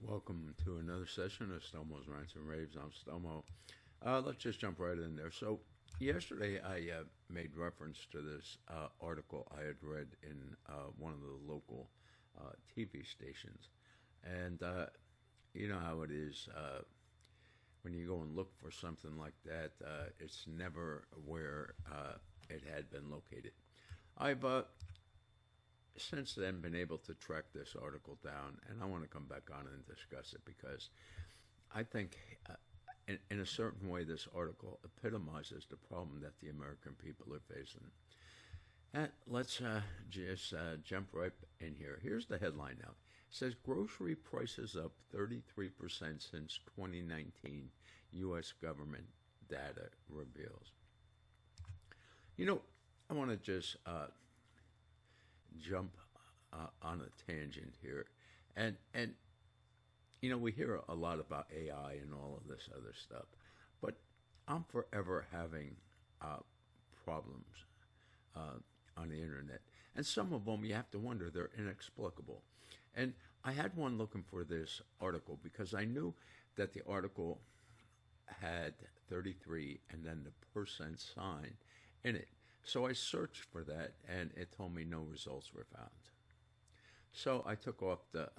Welcome to another session of Stelmo's Rants and Raves. I'm Stelmo. Let's just jump right in there. So, yesterday I made reference to this article I had read in one of the local TV stations. And you know how it is when you go and look for something like that, it's never where it had been located. I've since then been able to track this article down, and I want to come back on and discuss it because I think, in a certain way, this article epitomizes the problem that the American people are facing. And let's just jump right in here. Here's the headline now. It says, grocery prices up 33% since 2019, U.S. government data reveals. You know, I want to just jump on a tangent here, and you know, we hear a lot about AI and all of this other stuff, but I'm forever having problems on the internet, and some of them you have to wonder, they're inexplicable. And I had one looking for this article because I knew that the article had 33 and then the percent sign in it. So I searched for that, and it told me no results were found. So I took off the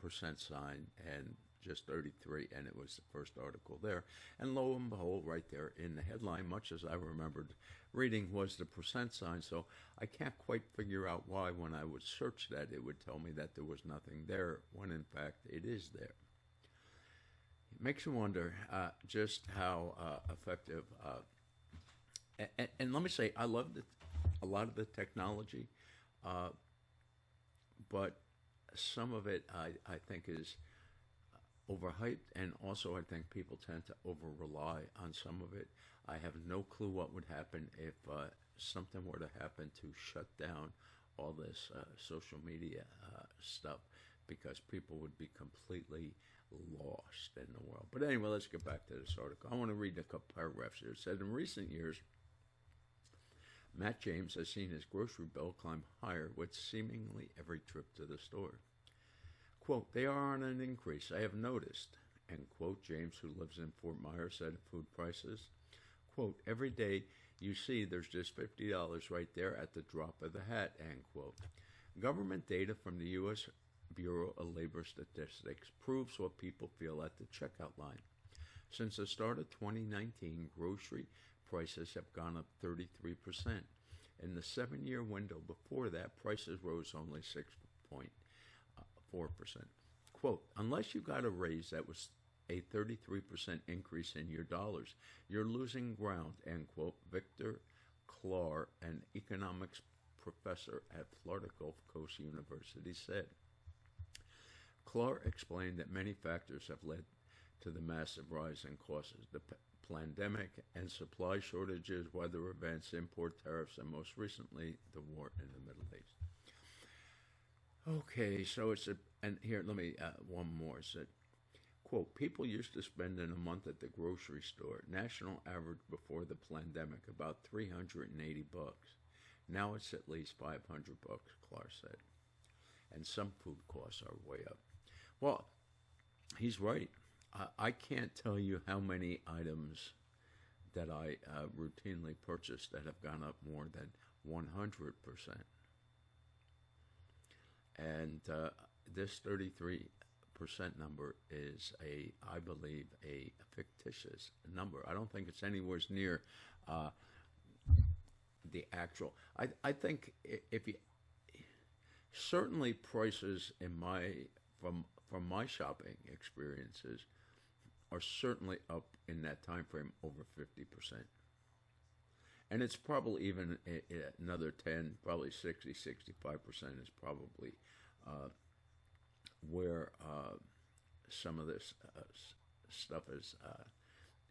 percent sign and just 33, and it was the first article there. And lo and behold, right there in the headline, much as I remembered reading, was the percent sign. So I can't quite figure out why when I would search that, it would tell me that there was nothing there, when in fact it is there. It makes you wonder just how effective... And let me say, I love a lot of the technology, but some of it I think is overhyped, and also I think people tend to over-rely on some of it. I have no clue what would happen if something were to happen to shut down all this social media stuff, because people would be completely lost in the world. But anyway, let's get back to this article. I want to read a couple paragraphs here. It said, in recent years, Matt James has seen his grocery bill climb higher with seemingly every trip to the store. Quote, they are on an increase, I have noticed. End quote, James, who lives in Fort Myers, said of food prices. Quote, every day you see there's just $50 right there at the drop of the hat, end quote. Government data from the U.S. Bureau of Labor Statistics proves what people feel at the checkout line. Since the start of 2019, grocery prices have gone up 33%. In the 7-year window before that, prices rose only 6.4%. Quote, unless you got a raise that was a 33% increase in your dollars, you're losing ground, end quote, Victor Clark, an economics professor at Florida Gulf Coast University, said. Clark explained that many factors have led to the massive rise in costs. The pandemic and supply shortages, weather events, import tariffs, and most recently, the war in the Middle East. Okay, so and here, let me, one more. It said, quote, people used to spend in a month at the grocery store, national average before the pandemic, about $380. Now it's at least $500, Clark said. And some food costs are way up. Well, he's right. I can't tell you how many items that I routinely purchase that have gone up more than 100%. And this 33% number is I believe, a fictitious number. I don't think it's anywhere near the actual. I think if you certainly prices from my shopping experiences are certainly up in that time frame over 50%. And it's probably even another 10, probably 60, 65% is probably where some of this stuff is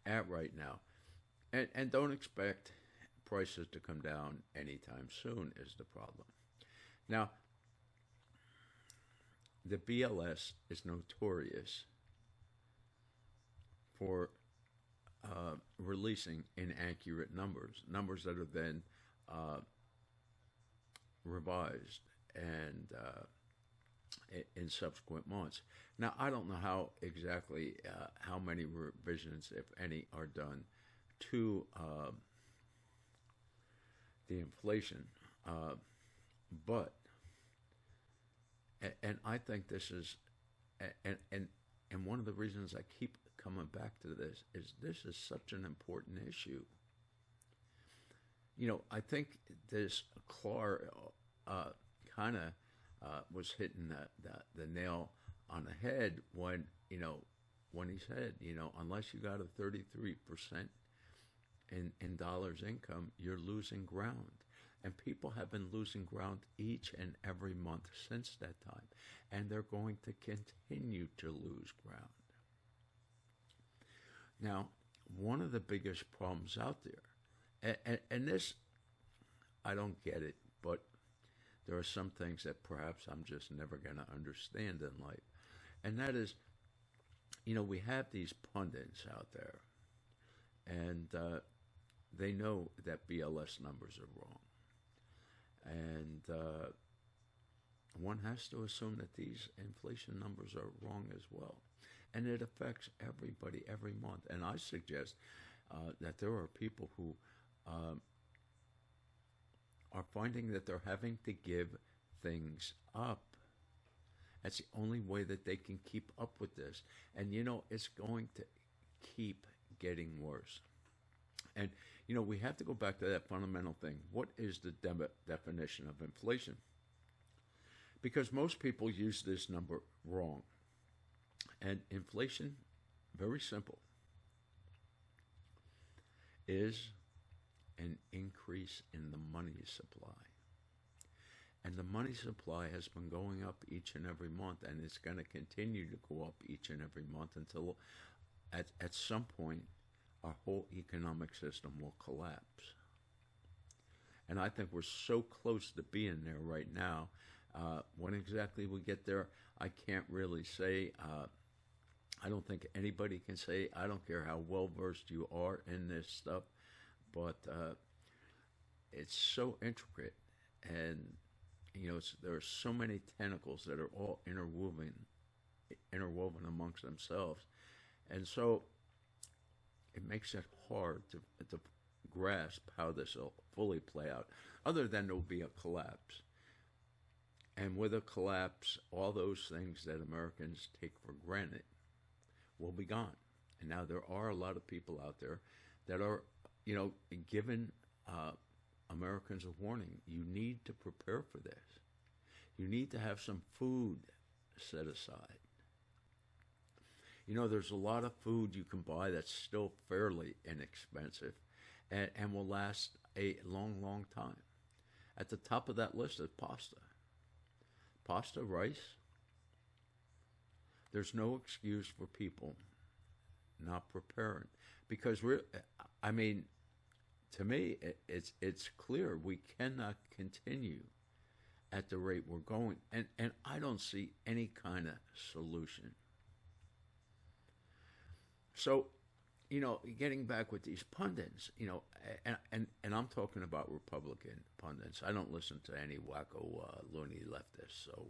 at right now. And don't expect prices to come down anytime soon is the problem. Now, the BLS is notorious for releasing inaccurate numbers that are then revised and in subsequent months. Now, I don't know how exactly how many revisions, if any, are done to the inflation, but and I think this is and one of the reasons I keep coming back to this is such an important issue. I think this Clark kind of was hitting the nail on the head when when he said, unless you got a 33% in dollars income, you're losing ground. And people have been losing ground each and every month since that time, and they're going to continue to lose ground. Now, one of the biggest problems out there, and this, I don't get it, but there are some things that perhaps I'm just never going to understand in life. And that is, we have these pundits out there, and they know that BLS numbers are wrong. And one has to assume that these inflation numbers are wrong as well. And it affects everybody every month. And I suggest that there are people who are finding that they're having to give things up. That's the only way that they can keep up with this. And, it's going to keep getting worse. And, we have to go back to that fundamental thing. What is the definition of inflation? Because most people use this number wrong. And inflation, very simple, is an increase in the money supply. And the money supply has been going up each and every month, and it's going to continue to go up each and every month until at some point our whole economic system will collapse. And I think we're so close to being there right now. When exactly we get there, I can't really say. I don't think anybody can say. I don't care how well-versed you are in this stuff, but it's so intricate, and there are so many tentacles that are all interwoven amongst themselves, and so it makes it hard to grasp how this will fully play out, other than there will be a collapse. And with a collapse, all those things that Americans take for granted will be gone. And now there are a lot of people out there that are, giving Americans a warning. You need to prepare for this. You need to have some food set aside. There's a lot of food you can buy that's still fairly inexpensive and will last a long, long time. At the top of that list is pasta. Pasta, rice. There's no excuse for people not preparing. Because to me, it's clear we cannot continue at the rate we're going. And I don't see any kind of solution. So, getting back with these pundits, and I'm talking about Republican pundits. I don't listen to any wacko loony leftists. So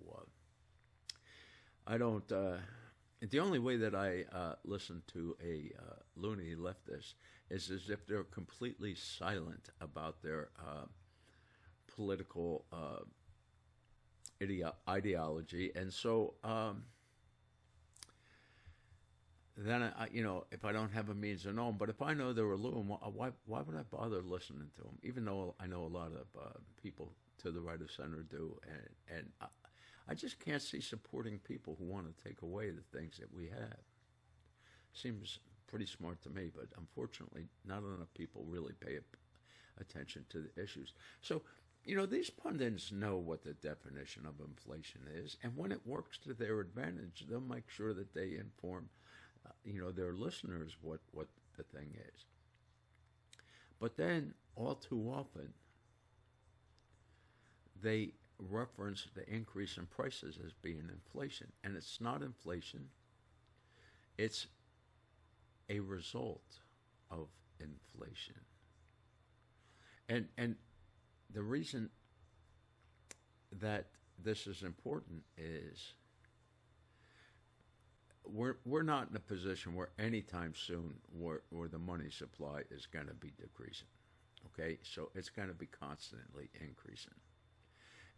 I don't. The only way that I listen to a loony leftist is as if they're completely silent about their political ideology, and so. Then if I don't have a means to know them, but if I know they're a loon, why would I bother listening to them? Even though I know a lot of people to the right of center do, and I just can't see supporting people who want to take away the things that we have. Seems pretty smart to me, but unfortunately, not enough people really pay attention to the issues. So, these pundits know what the definition of inflation is, and when it works to their advantage, they'll make sure that they inform their listeners what the thing is. But then, all too often, they reference the increase in prices as being inflation. And it's not inflation. It's a result of inflation. And the reason that this is important is we're not in a position where anytime soon where the money supply is going to be decreasing. Okay, so it's going to be constantly increasing,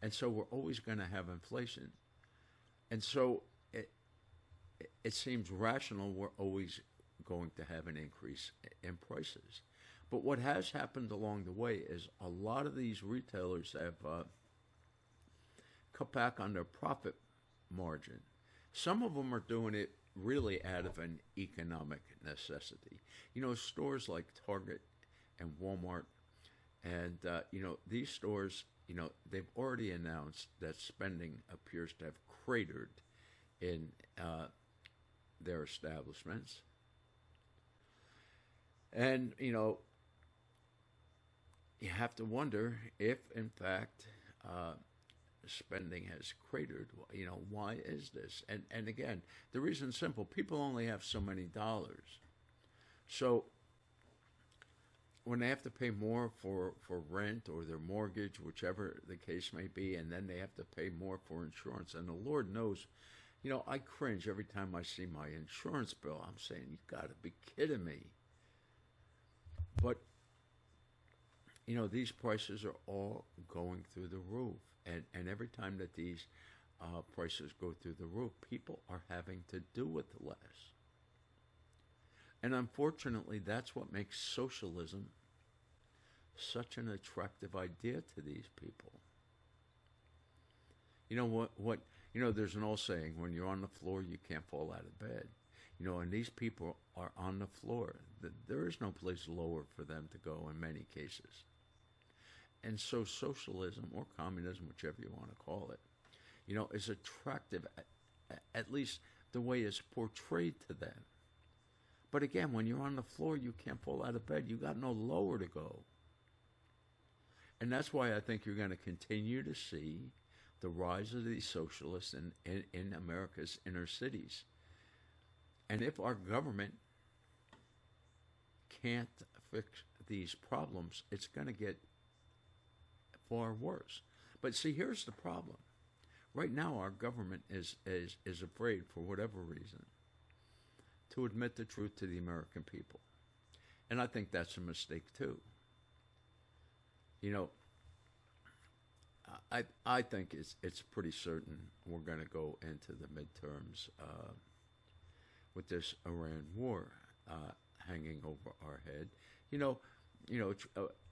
and so we're always going to have inflation, and so it seems rational we're always going to have an increase in prices. But what has happened along the way is a lot of these retailers have cut back on their profit margin. Some of them are doing it really out of an economic necessity. You know, stores like Target and Walmart, and these stores, they've already announced that spending appears to have cratered in their establishments. And, you have to wonder if, in fact, spending has cratered. Why is this? And again, the reason's simple. People only have so many dollars. So when they have to pay more for rent or their mortgage, whichever the case may be, and then they have to pay more for insurance, and the Lord knows, I cringe every time I see my insurance bill. I'm saying, you got to be kidding me. But, these prices are all going through the roof. And every time that these prices go through the roof, people are having to do with less. And unfortunately, that's what makes socialism such an attractive idea to these people. There's an old saying, when you're on the floor, you can't fall out of bed. And these people are on the floor. There is no place lower for them to go in many cases. And so socialism or communism, whichever you want to call it, is attractive, at least the way it's portrayed to them. But again, when you're on the floor, you can't fall out of bed. You got no lower to go. And that's why I think you're going to continue to see the rise of these socialists in America's inner cities. And if our government can't fix these problems, it's going to get far worse. But see, here's the problem. Right now, our government is afraid, for whatever reason, to admit the truth to the American people. And I think that's a mistake, too. I think it's pretty certain we're going to go into the midterms with this Iran war hanging over our head.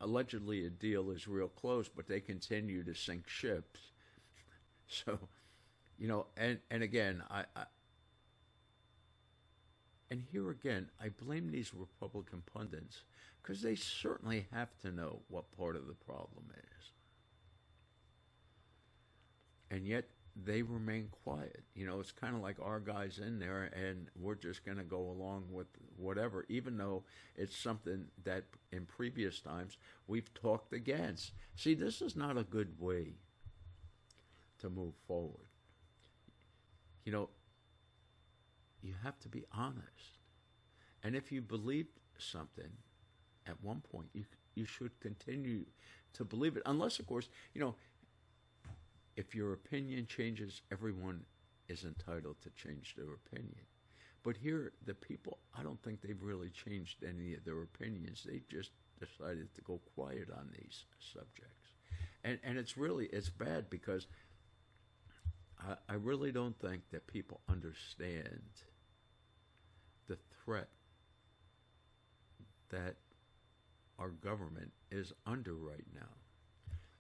Allegedly a deal is real close, but they continue to sink ships. So, and again, and here again, I blame these Republican pundits because they certainly have to know what part of the problem is. And yet they remain quiet. It's kind of like our guys in there, and we're just going to go along with whatever, even though it's something that in previous times we've talked against. See, this is not a good way to move forward. You have to be honest. And if you believe something at one point, you should continue to believe it. Unless, of course, if your opinion changes, everyone is entitled to change their opinion. But here, the people, I don't think they've really changed any of their opinions. They just decided to go quiet on these subjects. And it's bad because I really don't think that people understand the threat that our government is under right now.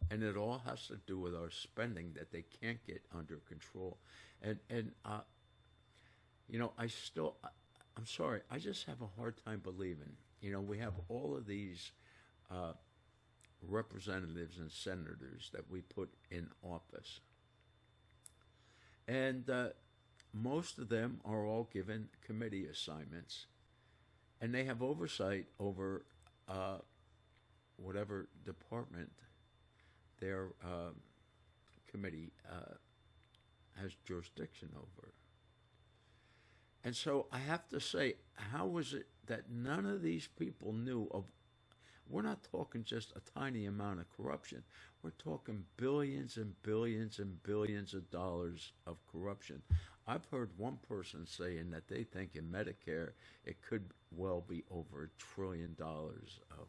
And it all has to do with our spending that they can't get under control. And I'm sorry, I just have a hard time believing. We have all of these representatives and senators that we put in office. And most of them are all given committee assignments. And they have oversight over whatever department their committee has jurisdiction over. And so I have to say, how was it that none of these people knew of we're not talking just a tiny amount of corruption. We're talking billions and billions and billions of dollars of corruption. I've heard one person saying that they think in Medicare it could well be over $1 trillion of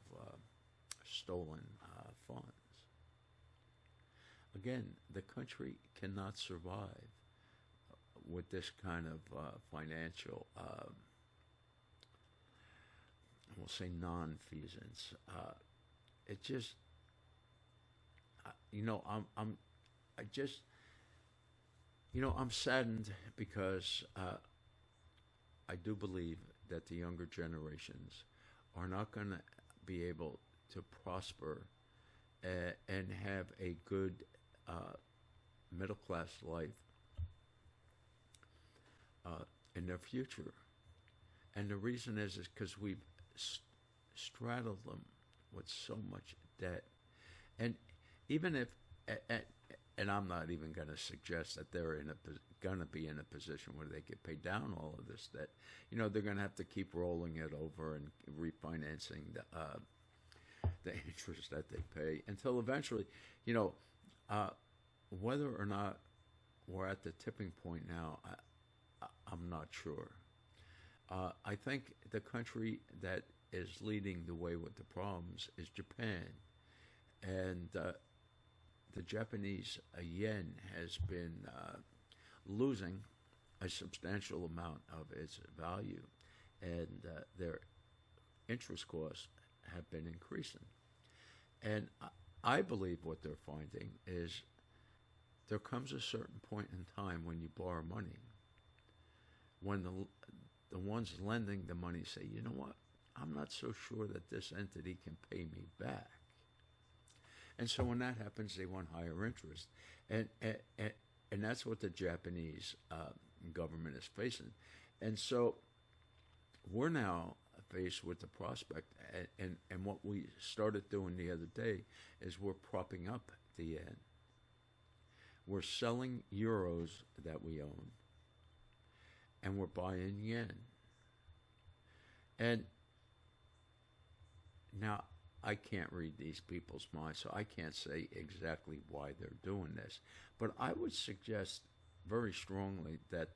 stolen funds. Again, the country cannot survive with this kind of financial, we'll say, non-feasance. It just, I just, I'm saddened because I do believe that the younger generations are not going to be able to prosper and have a good middle class life in their future. And the reason is because we've straddled them with so much debt. And even if, and I'm not even going to suggest that they're going to be in a position where they could pay down all of this debt. They're going to have to keep rolling it over and refinancing the interest that they pay until eventually, whether or not we're at the tipping point now, I'm not sure. I think the country that is leading the way with the problems is Japan. And the Japanese yen has been losing a substantial amount of its value, and their interest costs have been increasing. And I believe what they're finding is there comes a certain point in time when you borrow money, when the ones lending the money say, you know what, I'm not so sure that this entity can pay me back. And so when that happens, they want higher interest. And that's what the Japanese government is facing. And so we're now faced with the prospect, and what we started doing the other day is we're propping up the yen. We're selling euros that we own, and we're buying yen. And now, I can't read these people's minds, so I can't say exactly why they're doing this. But I would suggest very strongly that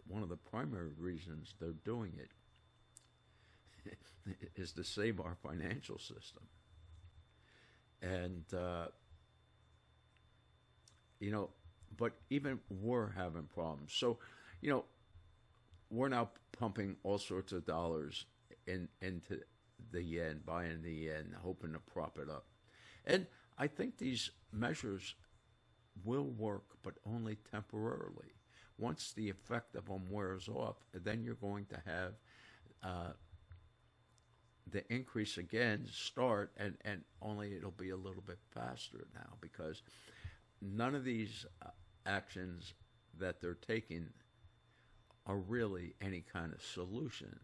one of the primary reasons they're doing it is to save our financial system. And, but even we're having problems. So, we're now pumping all sorts of dollars into the yen, buying the yen, hoping to prop it up. And I think these measures will work, but only temporarily. Once the effect of them wears off, then you're going to have the increase again start, and only it'll be a little bit faster now, because none of these actions that they're taking are really any kind of solution.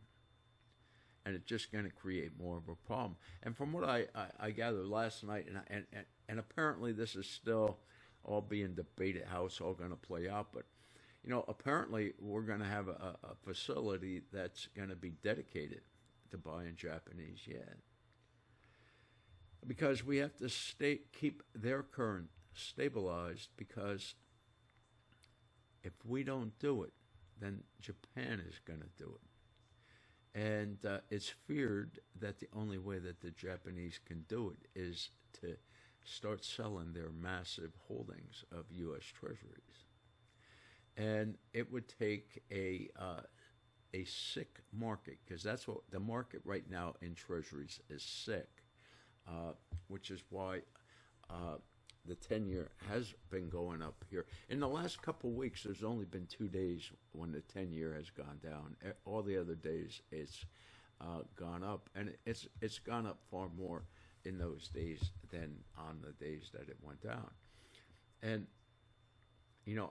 And it's just going to create more of a problem. And from what I gathered last night, and apparently this is still all being debated how it's all going to play out, but apparently we're going to have a facility that's going to be dedicated to buying Japanese yen, because we have to keep their current stabilized, because if we don't do it, then Japan is going to do it. And it's feared that the only way that the Japanese can do it is to start selling their massive holdings of U.S. Treasuries. And it would take a sick market, because that's what the market right now in Treasuries is, sick, which is why the 10-year has been going up here. In the last couple of weeks, there's only been 2 days when the 10-year has gone down. All the other days, it's gone up, and it's gone up far more in those days than on the days that it went down. And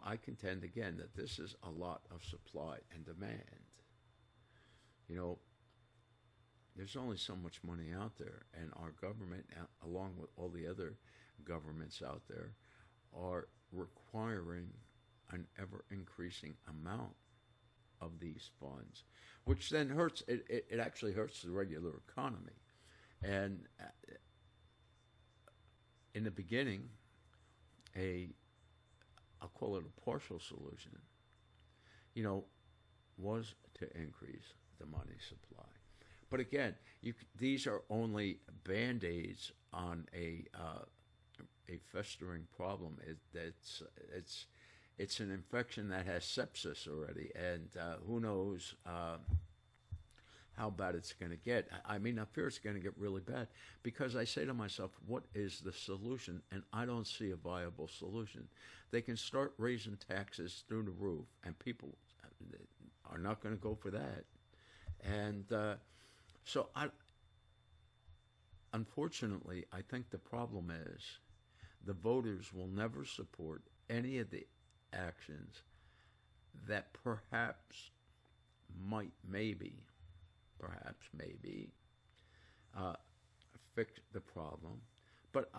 I contend again that this is a lot of supply and demand. There's only so much money out there, and our government, along with all the other governments out there, are requiring an ever-increasing amount of these funds, which then hurts. It actually hurts the regular economy. And in the beginning, a I'll call it a partial solution, you know, was to increase the money supply. But again, these are only band-aids on a festering problem. It's an infection that has sepsis already, and who knows how bad it's going to get. I mean, I fear it's going to get really bad because I say to myself, what is the solution? And I don't see a viable solution. They can start raising taxes through the roof, and people are not going to go for that. And so, unfortunately, I think the problem is the voters will never support any of the actions that perhaps maybe fix the problem. But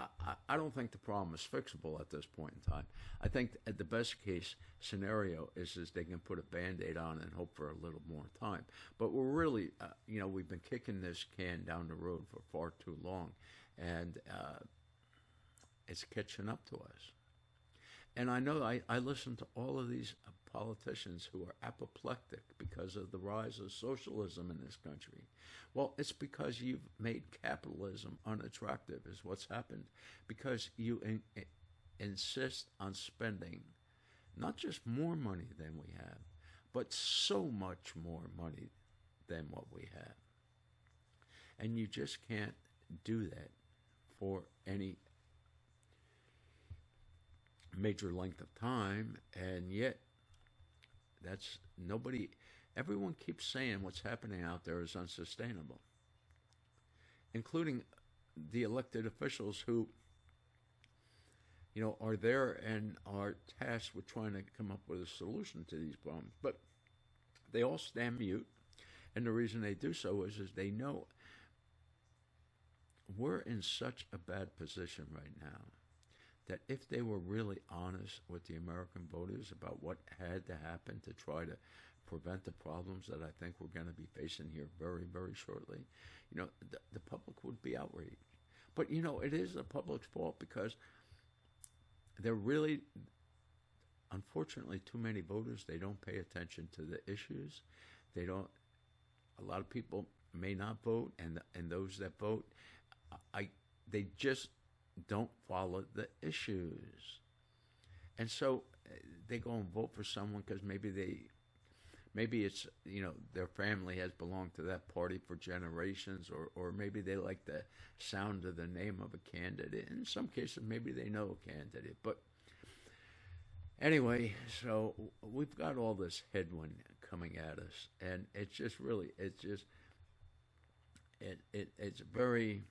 I don't think the problem is fixable at this point in time. I think at the best case scenario is they can put a Band-Aid on and hope for a little more time. But we're really, we've been kicking this can down the road for far too long, and it's catching up to us. And I know I listen to all of these politicians who are apoplectic because of the rise of socialism in this country. Well, it's because you've made capitalism unattractive is what's happened, because you insist on spending not just more money than we have, but so much more money than what we have. And you just can't do that for any major length of time, and yet everyone keeps saying what's happening out there is unsustainable, including the elected officials who are there and are tasked with trying to come up with a solution to these problems. But they all stand mute, and the reason they do so is they know we're in such a bad position right now that if they were really honest with the American voters about what had to happen to try to prevent the problems that I think we're going to be facing here very, very shortly, the public would be outraged. But, it is the public's fault because they're really, unfortunately, too many voters, they don't pay attention to the issues. A lot of people may not vote, and those that vote, they just don't follow the issues. And so they go and vote for someone because maybe it's, their family has belonged to that party for generations, or maybe they like the sound of the name of a candidate. In some cases, maybe they know a candidate. But anyway, so we've got all this headwind coming at us, and it's just really, it's very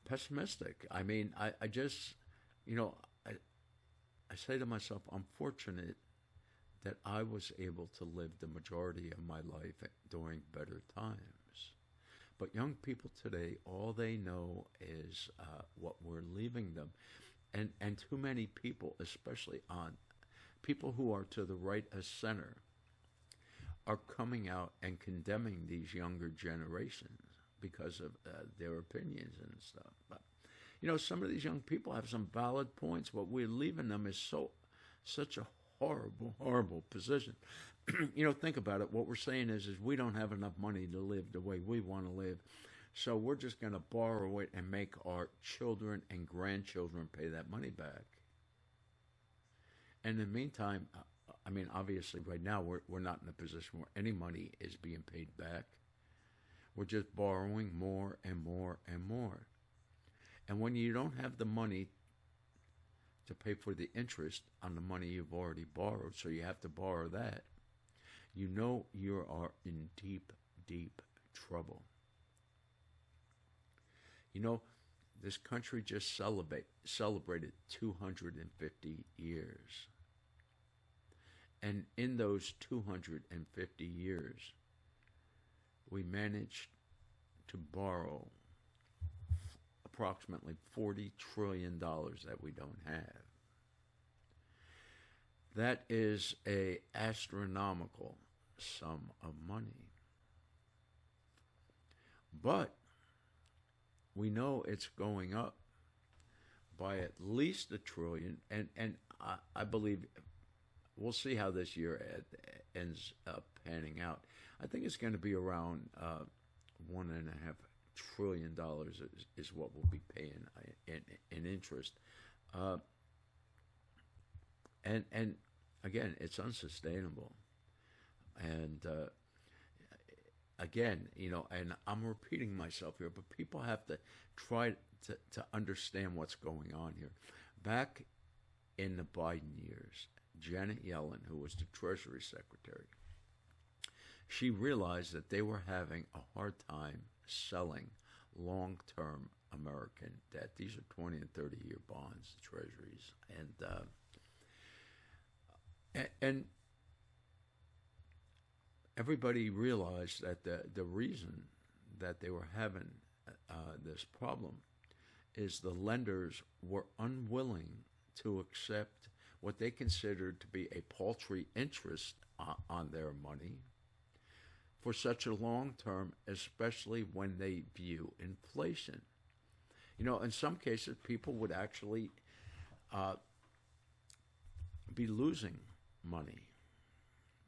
pessimistic. I mean, I just, I say to myself, I'm fortunate that I was able to live the majority of my life during better times. But young people today, all they know is what we're leaving them. And too many people, especially people who are to the right of center, are coming out and condemning these younger generations because of their opinions and stuff. But, some of these young people have some valid points. What we're leaving them is such a horrible, horrible position. Think about it. What we're saying is we don't have enough money to live the way we want to live. So we're just going to borrow it and make our children and grandchildren pay that money back. And in the meantime, obviously right now we're not in a position where any money is being paid back. We're just borrowing more and more and more. And when you don't have the money to pay for the interest on the money you've already borrowed, so you have to borrow that, you are in deep, deep trouble. This country just celebrated 250 years. And in those 250 years, we managed to borrow approximately $40 trillion that we don't have. That is an astronomical sum of money. But we know it's going up by at least a trillion, and I believe we'll see how this year ends up panning out. I think it's going to be around $1.5 trillion is what we'll be paying in interest, uh, and again, it's unsustainable. And again, and I'm repeating myself here, but people have to try to understand what's going on here. Back in the Biden years, Janet Yellen, who was the Treasury Secretary, she realized that they were having a hard time selling long-term American debt. These are 20 and 30-year bonds, treasuries, and everybody realized that the reason that they were having this problem is the lenders were unwilling to accept what they considered to be a paltry interest on their money for such a long term, especially when they view inflation. In some cases, people would actually be losing money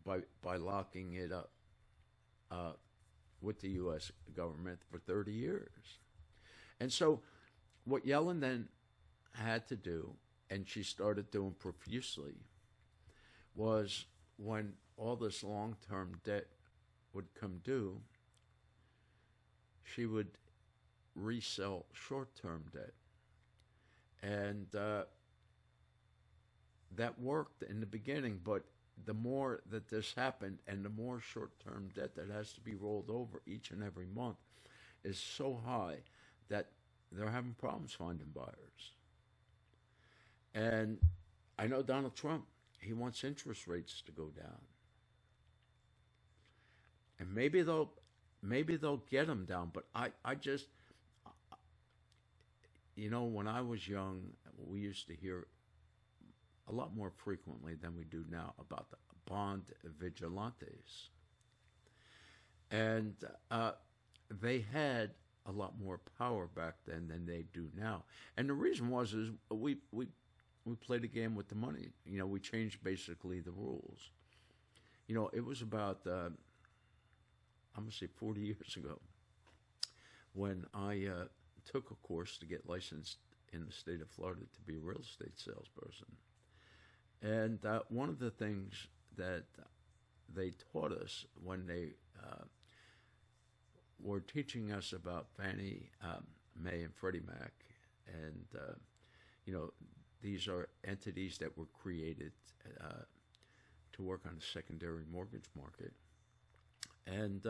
by locking it up with the U.S. government for 30 years. And so what Yellen then had to do, and she started doing profusely, was when all this long-term debt would come due, she would resell short-term debt. And that worked in the beginning, but the more that this happened and the more short-term debt that has to be rolled over each and every month is so high that they're having problems finding buyers. And I know Donald Trump, he wants interest rates to go down. And maybe they'll get them down, but I just, when I was young, we used to hear a lot more frequently than we do now about the bond vigilantes. And they had a lot more power back then than they do now. And the reason is we played a game with the money. We changed basically the rules. It was about, I'm going to say 40 years ago, when I took a course to get licensed in the state of Florida to be a real estate salesperson. And one of the things that they taught us when they were teaching us about Fannie Mae and Freddie Mac, and these are entities that were created to work on the secondary mortgage market. And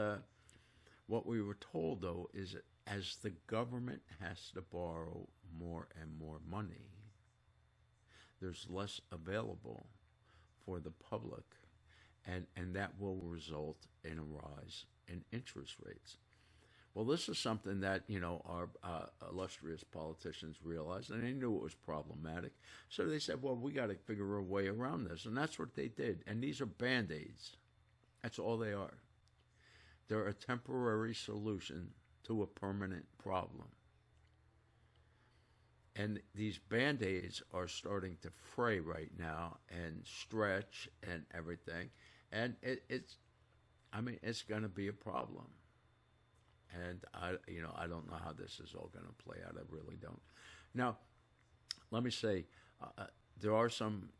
what we were told, though, is that as the government has to borrow more and more money, there's less available for the public, and that will result in a rise in interest rates. Well, this is something that, our illustrious politicians realized, and they knew it was problematic. So they said, well, we got to figure a way around this, and that's what they did. And these are Band-Aids. That's all they are. They're a temporary solution to a permanent problem. And these Band-Aids are starting to fray right now and stretch and everything. And it's going to be a problem. And I don't know how this is all going to play out. I really don't. Now, let me say, there are some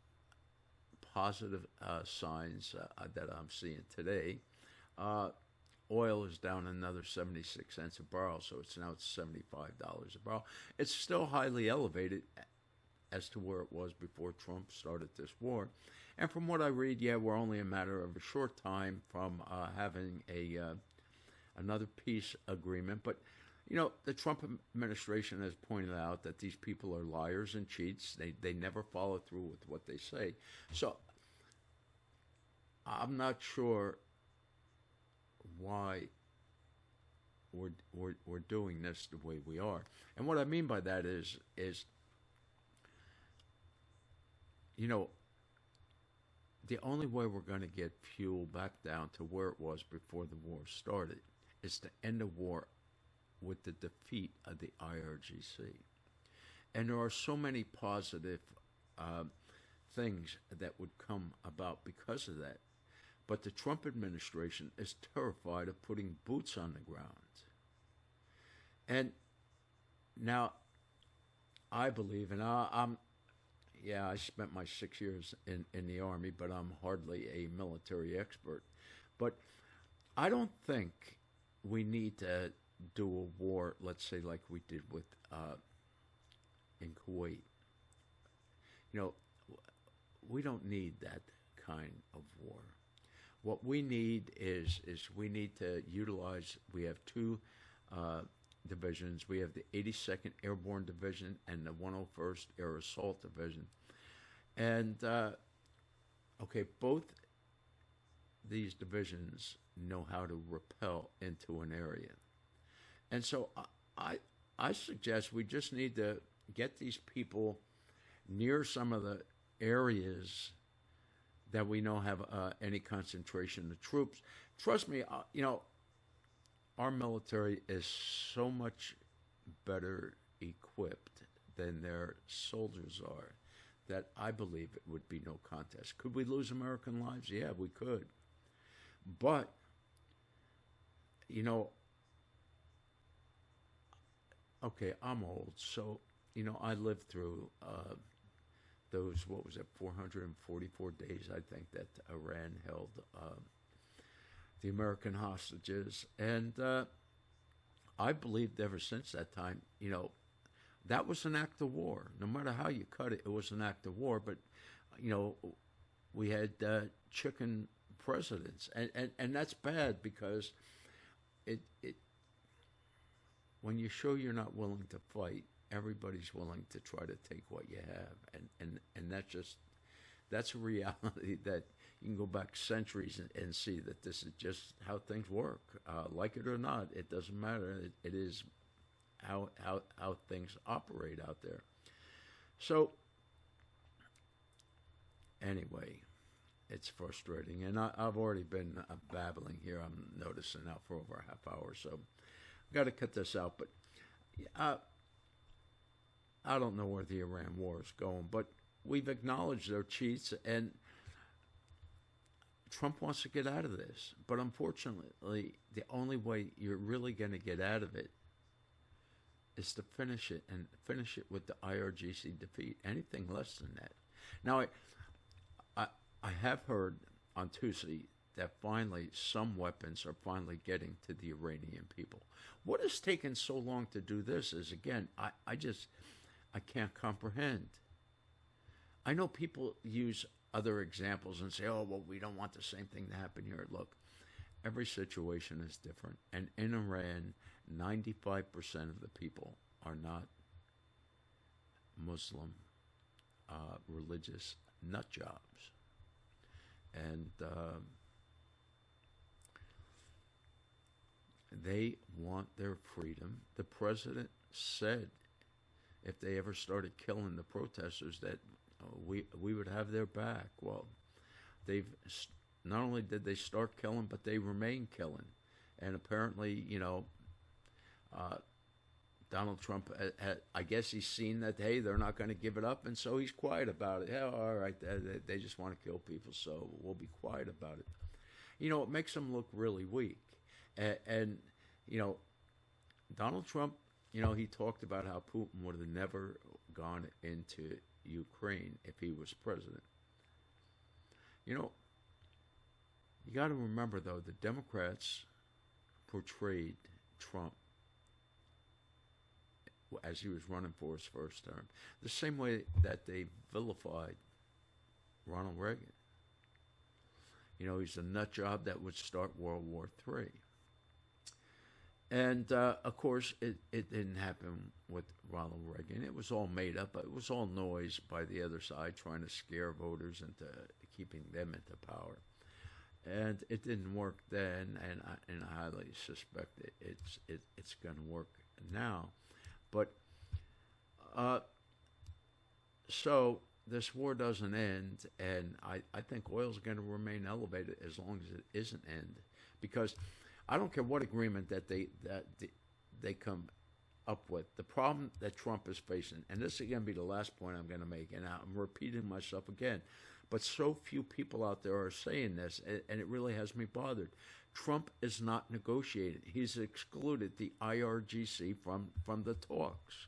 positive signs that I'm seeing today. Oil is down another 76 cents a barrel, so it's now at $75 a barrel. It's still highly elevated as to where it was before Trump started this war. And from what I read, we're only a matter of a short time from having another peace agreement. But, the Trump administration has pointed out that these people are liars and cheats. They never follow through with what they say. So I'm not sure why we're doing this the way we are. And what I mean by that is the only way we're going to get fuel back down to where it was before the war started is to end the war with the defeat of the IRGC. And there are so many positive things that would come about because of that. But the Trump administration is terrified of putting boots on the ground. And now, I believe, and I spent my 6 years in the Army, but I'm hardly a military expert. But I don't think we need to do a war, let's say, like we did with in Kuwait. You know, we don't need that kind of war. What we need is we need to utilize. We have two divisions. We have the 82nd Airborne Division and the 101st Air Assault Division. And, both these divisions know how to repel into an area. And so I suggest we just need to get these people near some of the areas that we know have any concentration of troops. Trust me, our military is so much better equipped than their soldiers are that I believe it would be no contest. Could we lose American lives? Yeah, we could. But, I'm old, so, I lived through those, 444 days, I think, that Iran held the American hostages. And I believed ever since that time, that was an act of war. No matter how you cut it, it was an act of war. But, we had chicken presidents. And that's bad because it when you show you're not willing to fight, everybody's willing to try to take what you have. And that's a reality that you can go back centuries and see that this is just how things work. Like it or not, it doesn't matter. It is how things operate out there. So, anyway, it's frustrating. And I've already been babbling here. I'm noticing now for over a half hour. So, I've got to cut this out. But I don't know where the Iran war is going. But we've acknowledged their cheats, and Trump wants to get out of this. But unfortunately, the only way you're really going to get out of it is to finish it, and finish it with the IRGC defeat. Anything less than that. Now, I have heard on Tuesday that finally some weapons are finally getting to the Iranian people. What has taken so long to do this is, again, I can't comprehend. I know people use other examples and say, oh, well, we don't want the same thing to happen here. Look, every situation is different. And in Iran, 95% of the people are not Muslim, religious nut jobs. And they want their freedom. The president said if they ever started killing the protesters that we would have their back. Well, they've not only did they start killing, but they remain killing. And apparently, Donald Trump, I guess he's seen that, hey, they're not going to give it up, and so he's quiet about it. Yeah, all right, they just want to kill people, so we'll be quiet about it. It makes them look really weak. And Donald Trump, he talked about how Putin would have never gone into Ukraine if he was president. You got to remember, though, the Democrats portrayed Trump as he was running for his first term, the same way that they vilified Ronald Reagan. He's a nut job that would start World War III. And, of course, it didn't happen with Ronald Reagan. It was all made up. It was all noise by the other side trying to scare voters into keeping them into power. And it didn't work then, and I highly suspect it's going to work now. But so this war doesn't end, and I think oil is going to remain elevated as long as it isn't end, because I don't care what agreement that they come up with. The problem that Trump is facing, and this is going to be the last point I'm going to make, and I'm repeating myself again, but so few people out there are saying this, and it really has me bothered. Trump is not negotiating. He's excluded the IRGC from the talks.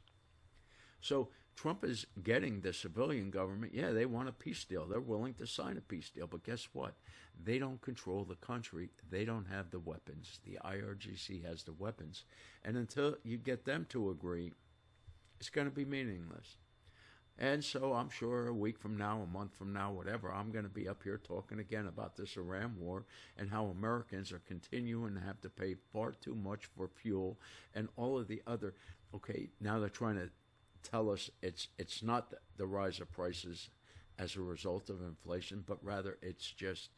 So Trump is getting the civilian government. Yeah, they want a peace deal. They're willing to sign a peace deal. But guess what? They don't control the country. They don't have the weapons. The IRGC has the weapons. And until you get them to agree, it's going to be meaningless. And so I'm sure a week from now, a month from now, whatever, I'm going to be up here talking again about this Iran war and how Americans are continuing to have to pay far too much for fuel and all of the other. Okay, now they're trying to tell us it's not the rise of prices as a result of inflation, but rather it's just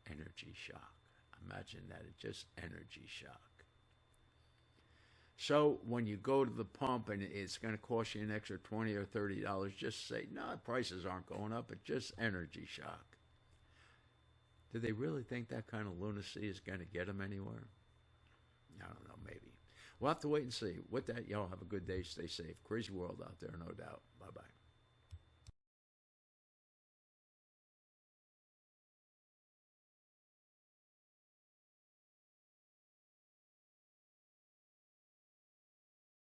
energy shock. Imagine that, it's just energy shock. So when you go to the pump and it's going to cost you an extra $20 or $30, just say, no, prices aren't going up, it's just energy shock. Do they really think that kind of lunacy is going to get them anywhere? I don't know, maybe. We'll have to wait and see. With that, y'all have a good day. Stay safe. Crazy world out there, no doubt. Bye-bye.